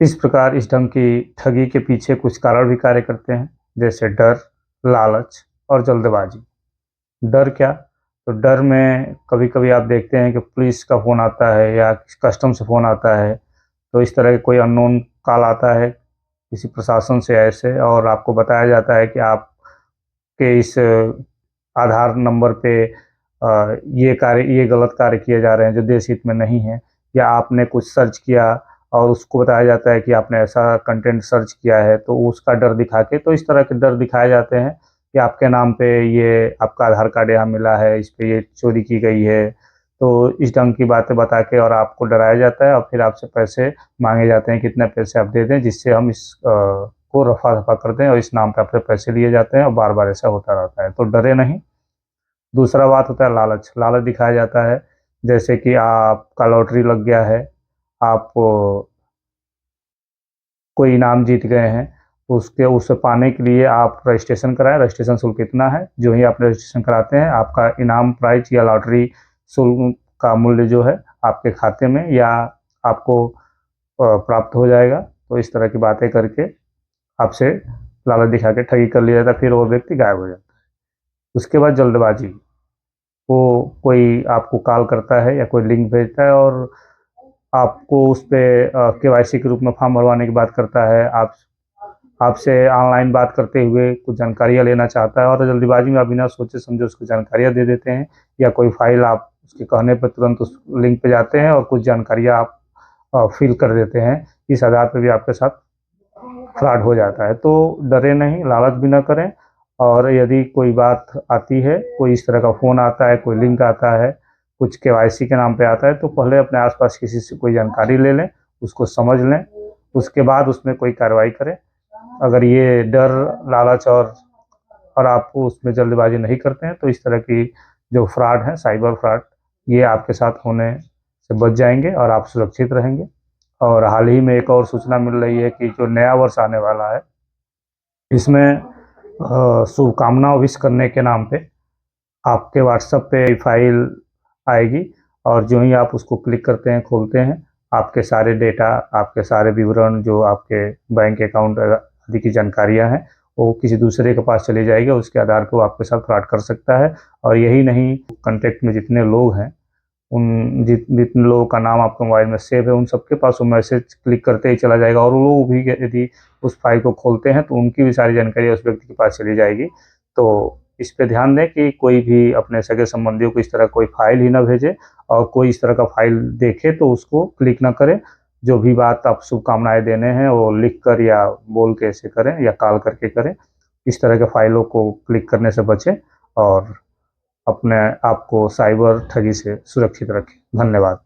इस प्रकार इस ढंग की ठगी के पीछे कुछ कारण भी कार्य करते हैं, जैसे डर, लालच और जल्दबाजी। डर क्या? तो डर में कभी-कभी आप देखते हैं कि पुलिस का फ़ोन आता है या कस्टम से फ़ोन आता है, तो इस तरह के कोई अननोन कॉल आता है किसी प्रशासन से ऐसे, और आपको बताया जाता है कि आपके इस आधार नंबर पे ये गलत कार्य किए जा रहे हैं जो देश हित में नहीं है, या आपने कुछ सर्च किया और उसको बताया जाता है कि आपने ऐसा कंटेंट सर्च किया है, तो उसका डर दिखा के, तो इस तरह के डर दिखाए जाते हैं कि आपके नाम पे ये आपका आधार कार्ड यहाँ मिला है, इस पे ये चोरी की गई है। तो इस ढंग की बातें बता के और आपको डराया जाता है और फिर आपसे पैसे माँगे जाते हैं, कितने पैसे आप दे दें जिससे हम को रफ़ा-दफ़ा कर दें, और इस नाम पे आपसे पैसे लिए जाते हैं और बार-बार ऐसा होता रहता है, तो डरे नहीं। दूसरा बात होता है लालच। लालच दिखाया जाता है, जैसे कि आपका लॉटरी लग गया है, आप कोई इनाम जीत गए हैं, उसे पाने के लिए आप रजिस्ट्रेशन कराएँ, रजिस्ट्रेशन शुल्क इतना है, जो ही आप रजिस्ट्रेशन कराते हैं, आपका इनाम प्राइज़ या लॉटरी शुल्क का मूल्य जो है, आपके खाते में या आपको प्राप्त हो जाएगा। तो इस तरह की बातें करके आपसे लालच दिखा के ठगी कर लिया जाता है, फिर वो व्यक्ति गायब हो जाता है। उसके बाद जल्दबाज़ी, वो कोई आपको कॉल करता है या कोई लिंक भेजता है और आपको उस पे केवाईसी के रूप में फॉर्म भरवाने की बात करता है। आपसे ऑनलाइन बात करते हुए कुछ जानकारियाँ लेना चाहता है और जल्दीबाजी में आप बिना सोचे-समझे उसको जानकारियाँ दे देते हैं, या कोई फ़ाइल आप उसके कहने पे तुरंत उस लिंक पे जाते हैं और कुछ जानकारियाँ आप फ़िल कर देते हैं। इस आधार पे भी आपके साथ फ्रॉड हो जाता है। तो डरे नहीं, लालच भी ना करें, और यदि कोई बात आती है, कोई इस तरह का फ़ोन आता है, कोई लिंक आता है, कुछ केवाईसी के नाम पे आता है, तो पहले अपने आस-पास किसी से कोई जानकारी ले लें, उसको समझ लें, उसके बाद उसमें कोई कार्रवाई करें। अगर ये डर, लालच और आप उसमें जल्दबाज़ी नहीं करते हैं, तो इस तरह की जो फ्रॉड है, साइबर फ्रॉड, ये आपके साथ होने से बच जाएँगे और आप सुरक्षित रहेंगे। और हाल ही में एक और सूचना मिल रही है कि जो नया वर्ष आने वाला है, इसमें शुभकामना विश करने के नाम पे आपके व्हाट्सएप पे फ़ाइल आएगी, और जो ही आप उसको क्लिक करते हैं, खोलते हैं, आपके सारे डेटा, आपके सारे विवरण, जो आपके बैंक अकाउंट आदि की जानकारियाँ हैं, वो किसी दूसरे के पास चली जाएगी और उसके आधार पे वो आपके साथ फ्रॉड कर सकता है। और यही नहीं, कॉन्टैक्ट में जितने लोग हैं, उन जितने लोगों का नाम आपके मोबाइल में सेव है, उन सबके पास वो मैसेज क्लिक करते ही चला जाएगा, और वो लोग भी यदि उस फ़ाइल को खोलते हैं, तो उनकी भी सारी जानकारी उस व्यक्ति के पास चली जाएगी। तो इस पे ध्यान दें कि कोई भी अपने सगे-संबंधियों को इस तरह कोई फ़ाइल ही ना भेजे, और कोई इस तरह का फ़ाइल देखे तो उसको क्लिक ना करें। जो भी बात आप शुभकामनाएँ देने हैं, वो लिख कर या बोल के ऐसे करें या कॉल करके करें। इस तरह के फ़ाइलों को क्लिक करने से बचें और अपने आप को साइबर ठगी से सुरक्षित रखें। धन्यवाद।